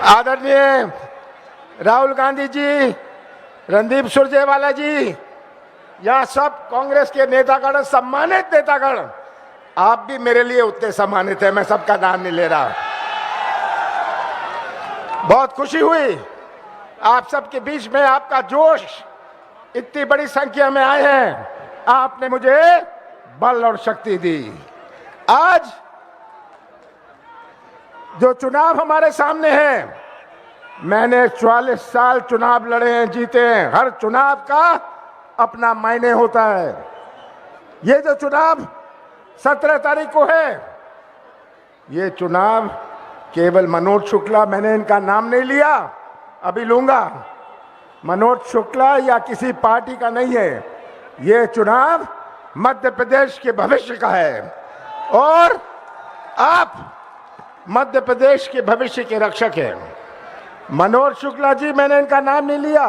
आदरणीय राहुल गांधी जी, रणदीप सुरजेवाला जी, यहाँ सब कांग्रेस के नेतागण, सम्मानित नेतागण, आप भी मेरे लिए उतने सम्मानित हैं, मैं सबका नाम नहीं ले रहा। बहुत खुशी हुई आप सबके बीच में, आपका जोश, इतनी बड़ी संख्या में आए हैं, आपने मुझे बल और शक्ति दी। आज जो चुनाव हमारे सामने है, मैंने 44 साल चुनाव लड़े हैं, जीते हैं, हर चुनाव का अपना मायने होता है। ये जो चुनाव 17 तारीख को है, ये चुनाव केवल मनोज शुक्ला, मैंने इनका नाम नहीं लिया, अभी लूंगा, मनोज शुक्ला या किसी पार्टी का नहीं है, ये चुनाव मध्य प्रदेश के भविष्य का है और आप मध्य प्रदेश के भविष्य के रक्षक हैं। मनोज शुक्ला जी, मैंने इनका नाम नहीं लिया,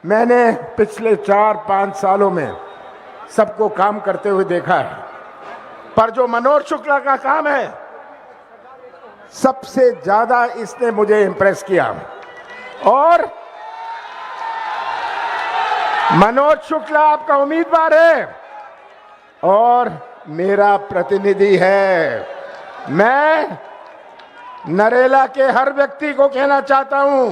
मैंने पिछले 4-5 सालों में सबको काम करते हुए देखा है, पर जो मनोज शुक्ला का काम है, सबसे ज्यादा इसने मुझे इंप्रेस किया। और मनोज शुक्ला आपका उम्मीदवार है और मेरा प्रतिनिधि है। मैं नरेला के हर व्यक्ति को कहना चाहता हूं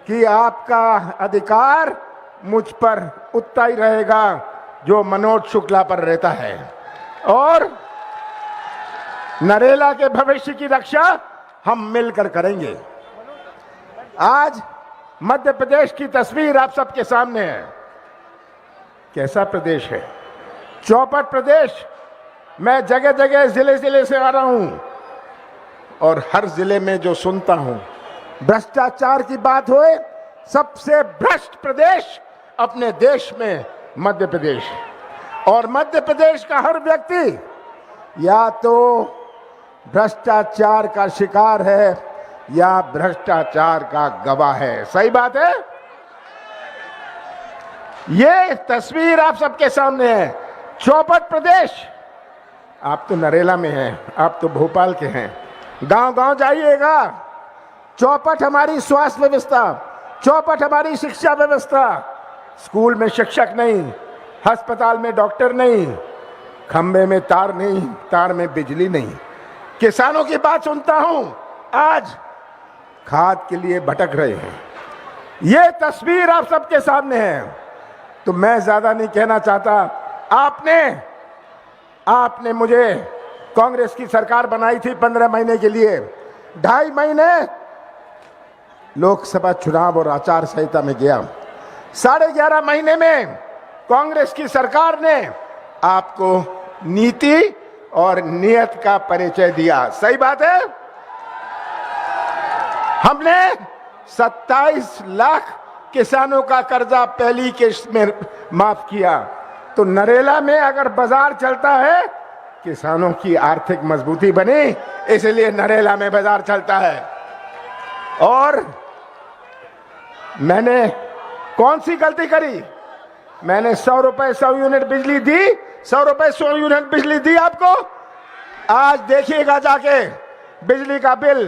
कि आपका अधिकार मुझ पर उतना ही रहेगा जो मनोज शुक्ला पर रहता है और नरेला के भविष्य की रक्षा हम मिलकर करेंगे। आज मध्य प्रदेश की तस्वीर आप सबके सामने है। कैसा प्रदेश है? चौपट प्रदेश। मैं जगह जगह जिले जिले से आ रहा हूं और हर जिले में जो सुनता हूं, भ्रष्टाचार की बात होए, सबसे भ्रष्ट प्रदेश अपने देश में मध्य प्रदेश, और मध्य प्रदेश का हर व्यक्ति या तो भ्रष्टाचार का शिकार है या भ्रष्टाचार का गवाह है। सही बात है? ये तस्वीर आप सबके सामने है। चौपट प्रदेश, आप तो नरेला में हैं, आप तो भोपाल के हैं, गांव गांव जाइएगा। चौपट हमारी स्वास्थ्य व्यवस्था, चौपट हमारी शिक्षा व्यवस्था, स्कूल में शिक्षक नहीं, अस्पताल में डॉक्टर नहीं, खंबे में तार नहीं, तार में बिजली नहीं। किसानों की बात सुनता हूं, आज खाद के लिए भटक रहे हैं। ये तस्वीर आप सबके सामने है। तो मैं ज्यादा नहीं कहना चाहता। आपने मुझे कांग्रेस की सरकार बनाई थी 15 महीने के लिए, 2.5 महीने लोकसभा चुनाव और आचार संहिता में गया, 11.5 महीने में कांग्रेस की सरकार ने आपको नीति और नियत का परिचय दिया। सही बात है? हमने 27 लाख किसानों का कर्जा पहली किश्त में माफ किया। तो नरेला में अगर बाजार चलता है, किसानों की आर्थिक मजबूती बनी, इसलिए नरेला में बाजार चलता है। और मैंने कौन सी गलती करी? मैंने 100 रुपए 100 यूनिट बिजली दी, 100 रुपए 100 यूनिट बिजली दी आपको। आज देखिएगा जाके बिजली का बिल,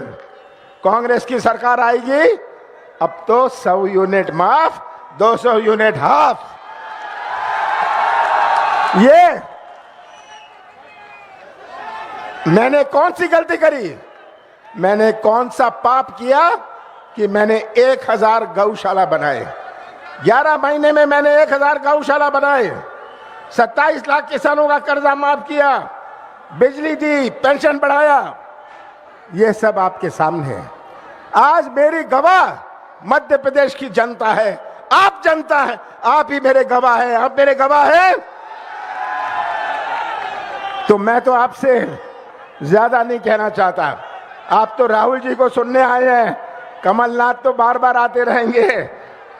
कांग्रेस की सरकार आएगी, अब तो 100 यूनिट माफ, 200 यूनिट हाफ। ये मैंने कौन सी गलती करी? मैंने कौन सा पाप किया कि मैंने 1000 गौशाला बनाए? 11 महीने में मैंने 1000 गौशाला बनाए, 27 लाख किसानों का कर्जा माफ किया, बिजली दी, पेंशन बढ़ाया। ये सब आपके सामने है। आज मेरी गवाह मध्य प्रदेश की जनता है, आप जनता है, आप ही मेरे गवाह हैं, आप मेरे गवाह हैं। तो मैं तो आपसे ज्यादा नहीं कहना चाहता। आप तो राहुल जी को सुनने आए हैं, कमलनाथ तो बार बार आते रहेंगे,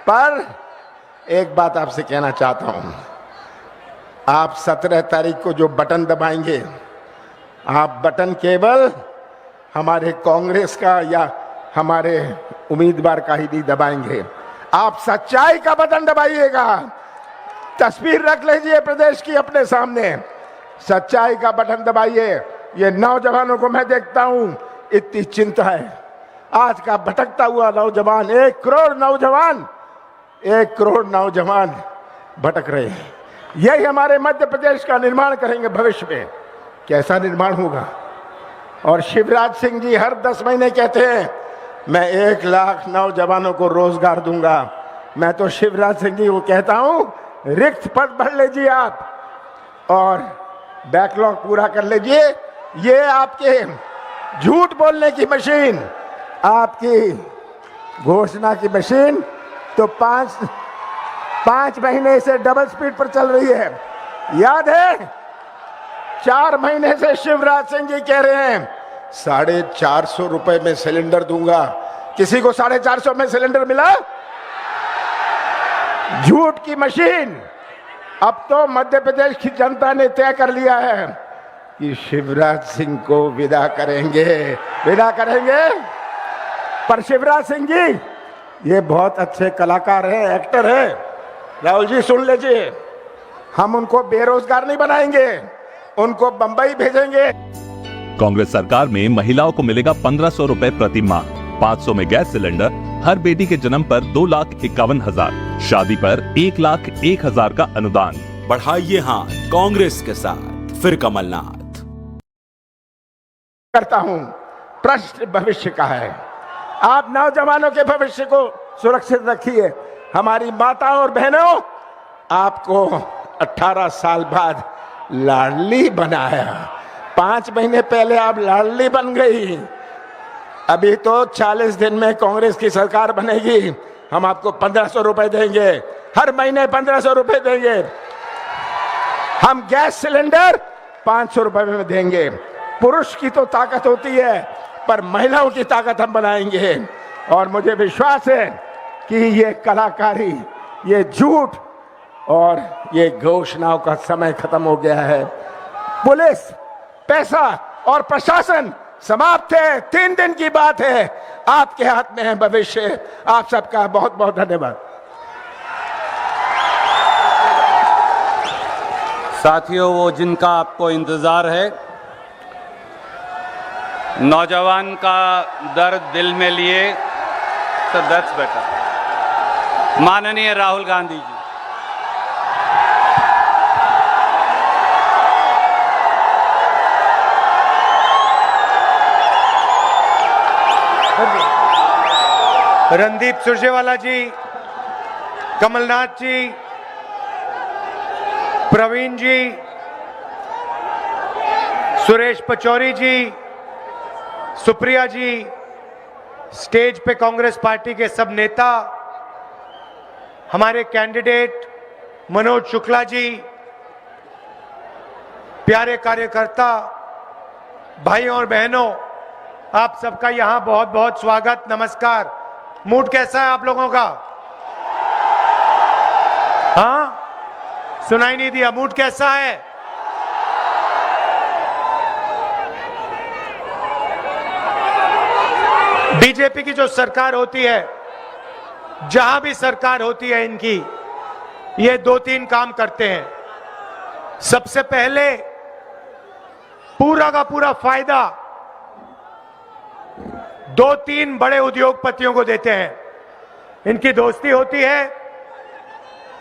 पर एक बात आपसे कहना चाहता हूं। आप 17 तारीख को जो बटन दबाएंगे, आप बटन केवल हमारे कांग्रेस का या हमारे उम्मीदवार का ही नहीं दबाएंगे, आप सच्चाई का बटन दबाइएगा। तस्वीर रख लीजिए प्रदेश की अपने सामने, सच्चाई का बटन दबाइए। ये नौजवानों को मैं देखता हूं, इतनी चिंता है, आज का भटकता हुआ नौजवान, 1 करोड़ नौजवान, 1 करोड़ नौजवान भटक रहे हैं। यही हमारे मध्य प्रदेश का निर्माण करेंगे भविष्य में। कैसा निर्माण होगा? और शिवराज सिंह जी हर 10 महीने कहते हैं मैं 1 लाख नौजवानों को रोजगार दूंगा। मैं तो शिवराज सिंह जी को कहता हूं रिक्त पद भर लीजिए आप और बैकलॉग पूरा कर लीजिए। ये आपके झूठ बोलने की मशीन, आपकी घोषणा की मशीन तो पांच महीने से डबल स्पीड पर चल रही है। याद है 4 महीने से शिवराज सिंह जी कह रहे हैं 450 रुपए में सिलेंडर दूंगा। किसी को 450 में सिलेंडर मिला? झूठ की मशीन। अब तो मध्य प्रदेश की जनता ने तय कर लिया है कि शिवराज सिंह को विदा करेंगे, विदा करेंगे। पर शिवराज सिंह जी ये बहुत अच्छे कलाकार हैं, एक्टर हैं। राहुल जी सुन लीजिए, हम उनको बेरोजगार नहीं बनाएंगे, उनको बंबई भेजेंगे। कांग्रेस सरकार में महिलाओं को मिलेगा 1500 रुपए प्रति माह, 500 में गैस सिलेंडर, हर बेटी के जन्म पर 2,51,000, शादी पर 1,01,000 का अनुदान। बढ़ाइए हाथ कांग्रेस के साथ, फिर कमलनाथ। करता हूं, प्रश्न भविष्य का है। आप नौजवानों के भविष्य को सुरक्षित रखिए। हमारी माताओं और बहनों, आपको 18 साल बाद लाडली बनाया। 5 महीने पहले आप लाडली बन गई। अभी तो 40 दिन में कांग्रेस की सरकार बनेगी, हम आपको 1500 रुपए देंगे, हर महीने 1500 रुपए देंगे। हम गैस सिलेंडर 500 रुपए में देंगे। पुरुष की तो ताकत होती है, पर महिलाओं की ताकत हम बनाएंगे। और मुझे विश्वास है कि ये कलाकारी, ये झूठ और ये घोषणाओं का समय खत्म हो गया है। पुलिस, पैसा और प्रशासन समाप्त है। 3 दिन की बात है, आपके हाथ में है भविष्य। आप सबका बहुत बहुत धन्यवाद। साथियों, वो जिनका आपको इंतजार है, नौजवान का दर्द दिल में लिए, तो दर्द बेटा माननीय राहुल गांधी जी। रणदीप सुरजेवाला जी, कमलनाथ जी, प्रवीण जी, सुरेश पचौरी जी, सुप्रिया जी, स्टेज पे कांग्रेस पार्टी के सब नेता, हमारे कैंडिडेट मनोज शुक्ला जी, प्यारे कार्यकर्ता, भाइयों और बहनों, आप सबका यहां बहुत बहुत स्वागत, नमस्कार। मूड कैसा है आप लोगों का? हाँ, सुनाई नहीं दिया। मूड कैसा है? बीजेपी की जो सरकार होती है, जहां भी सरकार होती है इनकी, ये 2-3 काम करते हैं। सबसे पहले पूरा का पूरा फायदा 2-3 बड़े उद्योगपतियों को देते हैं। इनकी दोस्ती होती है,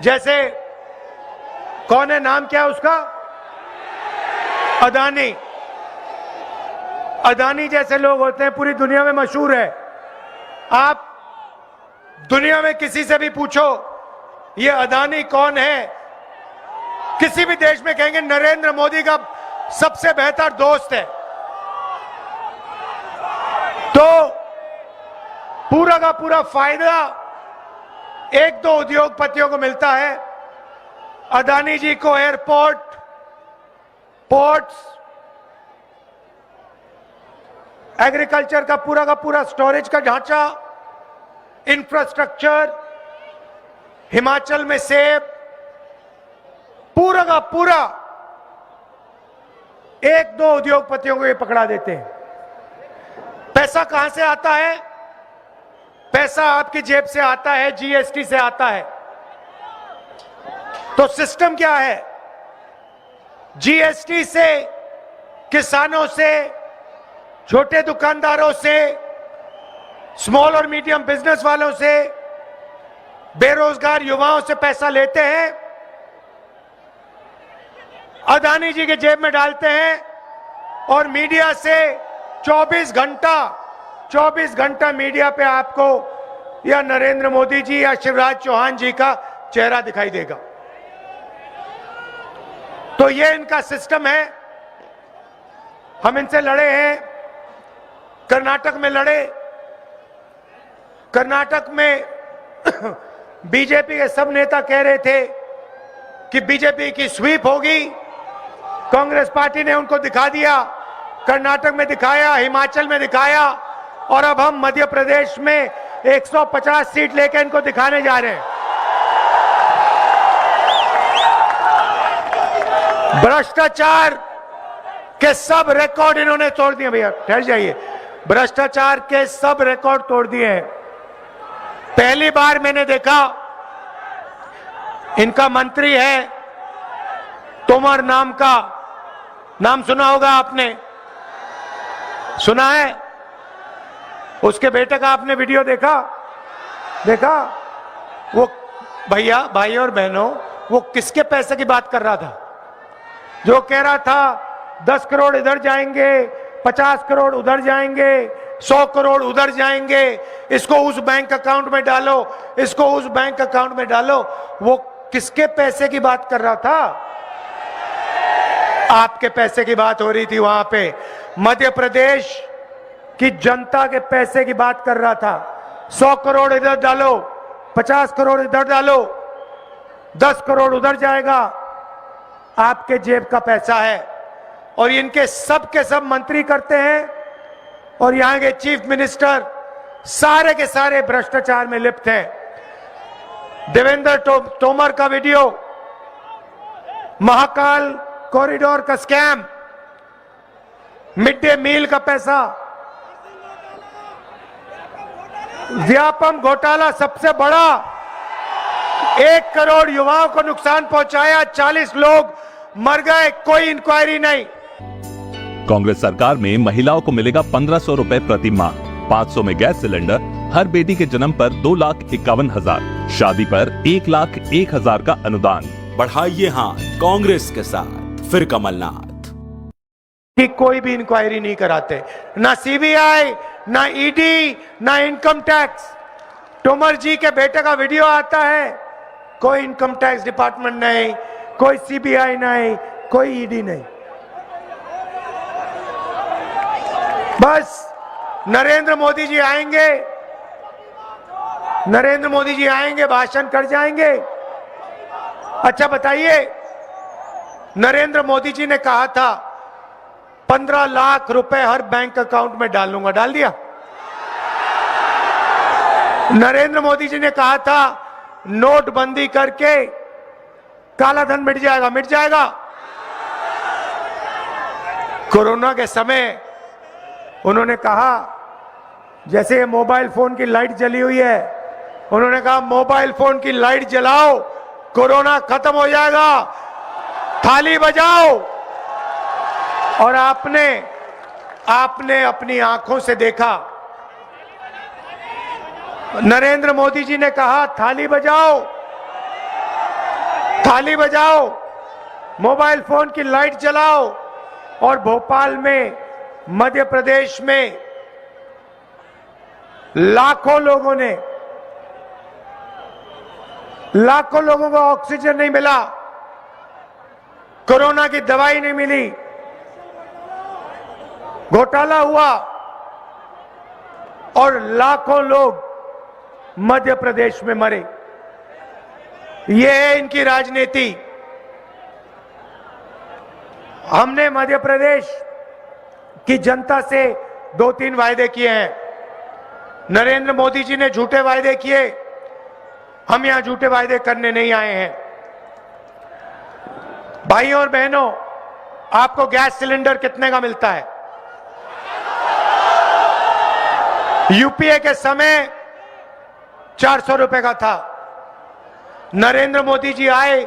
जैसे कौन है, नाम क्या है उसका? अदानी। अदानी जैसे लोग होते हैं, पूरी दुनिया में मशहूर है। आप दुनिया में किसी से भी पूछो ये अदानी कौन है, किसी भी देश में कहेंगे नरेंद्र मोदी का सबसे बेहतर दोस्त है। तो पूरा का पूरा फायदा 1-2 उद्योगपतियों को मिलता है। अदानी जी को एयरपोर्ट, पोर्ट्स, एग्रीकल्चर का पूरा स्टोरेज का ढांचा, इंफ्रास्ट्रक्चर, हिमाचल में सेब, पूरा का पूरा 1-2 उद्योगपतियों को ये पकड़ा देते हैं। पैसा कहां से आता है? पैसा आपकी जेब से आता है, जीएसटी से आता है। तो सिस्टम क्या है? जीएसटी से, किसानों से, छोटे दुकानदारों से, स्मॉल और मीडियम बिजनेस वालों से, बेरोजगार युवाओं से पैसा लेते हैं, अदानी जी के जेब में डालते हैं और मीडिया से 24 घंटा मीडिया पे आपको या नरेंद्र मोदी जी या शिवराज चौहान जी का चेहरा दिखाई देगा। तो ये इनका सिस्टम है। हम इनसे लड़े हैं, कर्नाटक में लड़े। कर्नाटक में बीजेपी के सब नेता कह रहे थे कि बीजेपी की स्वीप होगी। कांग्रेस पार्टी ने उनको दिखा दिया, कर्नाटक में दिखाया, हिमाचल में दिखाया, और अब हम मध्य प्रदेश में 150 सीट लेकर इनको दिखाने जा रहे हैं। भ्रष्टाचार के सब रिकॉर्ड इन्होंने तोड़ दिए। भैया ठहर जाइए। भ्रष्टाचार के सब रिकॉर्ड तोड़ दिए हैं। पहली बार मैंने देखा, इनका मंत्री है तोमर नाम का, नाम सुना होगा आपने, सुना है? उसके बेटे का आपने वीडियो देखा? वो भैया, भाई और बहनों, वो किसके पैसे की बात कर रहा था? जो कह रहा था 10 करोड़ इधर जाएंगे, 50 करोड़ उधर जाएंगे, 100 करोड़ उधर जाएंगे, इसको उस बैंक अकाउंट में डालो, इसको उस बैंक अकाउंट में डालो। वो किसके पैसे की बात कर रहा था? आपके पैसे की बात हो रही थी वहां पे। मध्य प्रदेश की जनता के पैसे की बात कर रहा था। 100 करोड़ इधर डालो, 50 करोड़ इधर डालो, 10 करोड़ उधर जाएगा। आपके जेब का पैसा है और इनके सब के सब मंत्री करते हैं और यहां के चीफ मिनिस्टर सारे के सारे भ्रष्टाचार में लिप्त हैं। देवेंद्र तोमर का वीडियो, महाकाल कॉरिडोर का स्कैम, मिड डे मील का पैसा, व्यापम घोटाला सबसे बड़ा, 1 करोड़ युवाओं को नुकसान पहुंचाया, 40 लोग मर गए, कोई इंक्वायरी नहीं। कांग्रेस सरकार में महिलाओं को मिलेगा 1500 रुपए प्रति माह, 500 में गैस सिलेंडर, हर बेटी के जन्म पर 2,51,000, शादी पर 1,01,000 का अनुदान। बढ़ाइए हाथ कांग्रेस के साथ, फिर कमलनाथ। कि कोई भी इंक्वायरी नहीं कराते, ना सीबीआई, ना ईडी, ना इनकम टैक्स। तोमर जी के बेटे का वीडियो आता है, कोई इनकम टैक्स डिपार्टमेंट नहीं, कोई सीबीआई नहीं, कोई ईडी नहीं। बस नरेंद्र मोदी जी आएंगे, नरेंद्र मोदी जी आएंगे, भाषण कर जाएंगे। अच्छा बताइए, नरेंद्र मोदी जी ने कहा था 15 लाख रुपए हर बैंक अकाउंट में डालूंगा, डाल दिया? नरेंद्र मोदी जी ने कहा था नोटबंदी करके काला धन मिट जाएगा, मिट जाएगा? कोरोना के समय उन्होंने कहा, जैसे ये मोबाइल फोन की लाइट जली हुई है, उन्होंने कहा मोबाइल फोन की लाइट जलाओ, कोरोना खत्म हो जाएगा, थाली बजाओ। और आपने अपनी आंखों से देखा, नरेंद्र मोदी जी ने कहा थाली बजाओ, थाली बजाओ, मोबाइल फोन की लाइट जलाओ। और भोपाल में, मध्य प्रदेश में लाखों लोगों को ऑक्सीजन नहीं मिला, कोरोना की दवाई नहीं मिली, घोटाला हुआ और लाखों लोग मध्य प्रदेश में मरे। ये है इनकी राजनीति। हमने मध्य प्रदेश की जनता से 2-3 वायदे किए हैं। नरेंद्र मोदी जी ने झूठे वायदे किए, हम यहां झूठे वायदे करने नहीं आए हैं। भाइयों और बहनों, आपको गैस सिलेंडर कितने का मिलता है? यूपीए के समय 400 रुपए का था। नरेंद्र मोदी जी आए,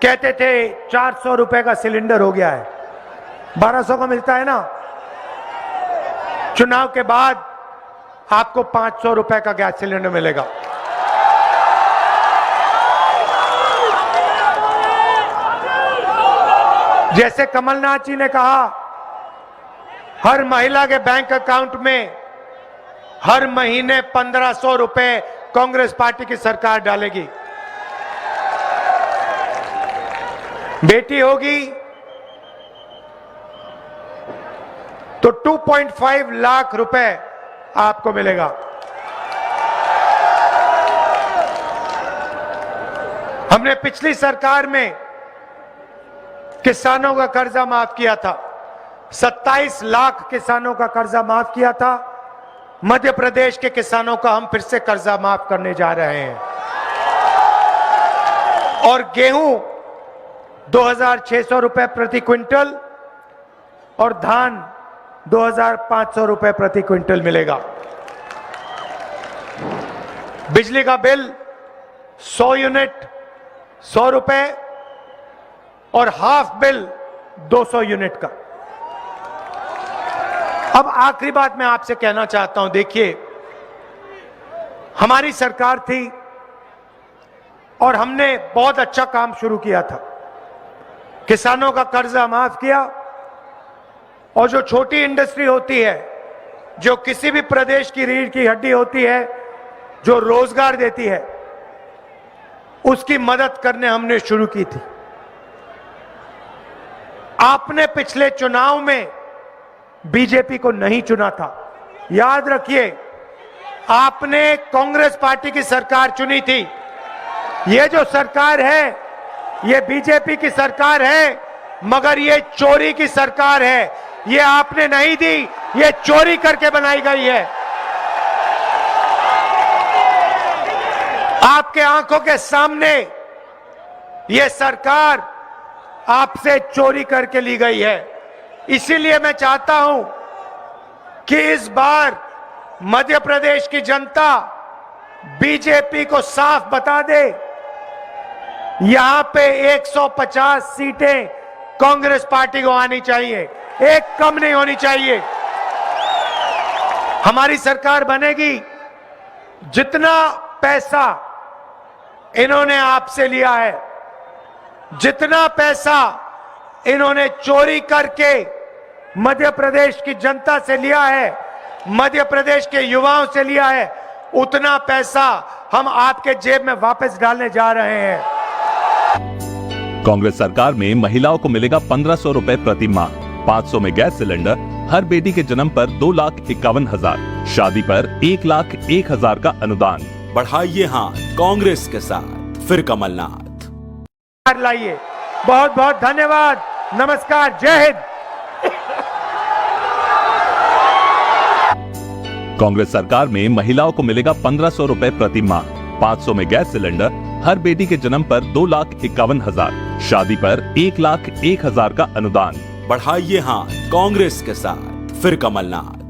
कहते थे 400 रुपए का सिलेंडर हो गया है, 1200 का मिलता है ना। चुनाव के बाद आपको 500 रुपए का गैस सिलेंडर मिलेगा। जैसे कमलनाथ जी ने कहा, हर महिला के बैंक अकाउंट में हर महीने 1500 रुपए कांग्रेस पार्टी की सरकार डालेगी। बेटी होगी तो 2.5 लाख रुपए आपको मिलेगा। हमने पिछली सरकार में किसानों का कर्जा माफ किया था, 27 लाख किसानों का कर्जा माफ किया था। मध्य प्रदेश के किसानों का हम फिर से कर्जा माफ करने जा रहे हैं। और गेहूं 2600 रुपए प्रति क्विंटल और धान 2500 रुपए प्रति क्विंटल मिलेगा। बिजली का बिल 100 यूनिट 100 रुपए और हाफ बिल 200 यूनिट का। अब आखिरी बात मैं आपसे कहना चाहता हूं, देखिए हमारी सरकार थी और हमने बहुत अच्छा काम शुरू किया था। किसानों का कर्जा माफ किया और जो छोटी इंडस्ट्री होती है, जो किसी भी प्रदेश की रीढ़ की हड्डी होती है, जो रोजगार देती है, उसकी मदद करने हमने शुरू की थी। आपने पिछले चुनाव में बीजेपी को नहीं चुना था, याद रखिए, आपने कांग्रेस पार्टी की सरकार चुनी थी। ये जो सरकार है ये बीजेपी की सरकार है, मगर ये चोरी की सरकार है। ये आपने नहीं दी, ये चोरी करके बनाई गई है। आपके आंखों के सामने ये सरकार आपसे चोरी करके ली गई है। इसीलिए मैं चाहता हूं कि इस बार मध्य प्रदेश की जनता बीजेपी को साफ बता दे, यहां पे 150 सीटें कांग्रेस पार्टी को आनी चाहिए, एक कम नहीं होनी चाहिए। हमारी सरकार बनेगी, जितना पैसा इन्होंने आपसे लिया है, जितना पैसा इन्होंने चोरी करके मध्य प्रदेश की जनता से लिया है, मध्य प्रदेश के युवाओं से लिया है, उतना पैसा हम आपके जेब में वापस डालने जा रहे हैं। कांग्रेस सरकार में महिलाओं को मिलेगा 1500 रुपए प्रति माह, 500 में गैस सिलेंडर, हर बेटी के जन्म पर 2,51,000, शादी पर 1,01,000 का अनुदान। बढ़ाइए हाथ कांग्रेस के साथ, फिर कमलनाथ लाइए। बहुत बहुत धन्यवाद, नमस्कार, जय हिंद। कांग्रेस सरकार में महिलाओं को मिलेगा 1500 रुपए प्रति माह, 500 में गैस सिलेंडर, हर बेटी के जन्म पर 2,51,000, शादी पर 1,01,000 का अनुदान। बढ़ाइए हाथ कांग्रेस के साथ, फिर कमलनाथ।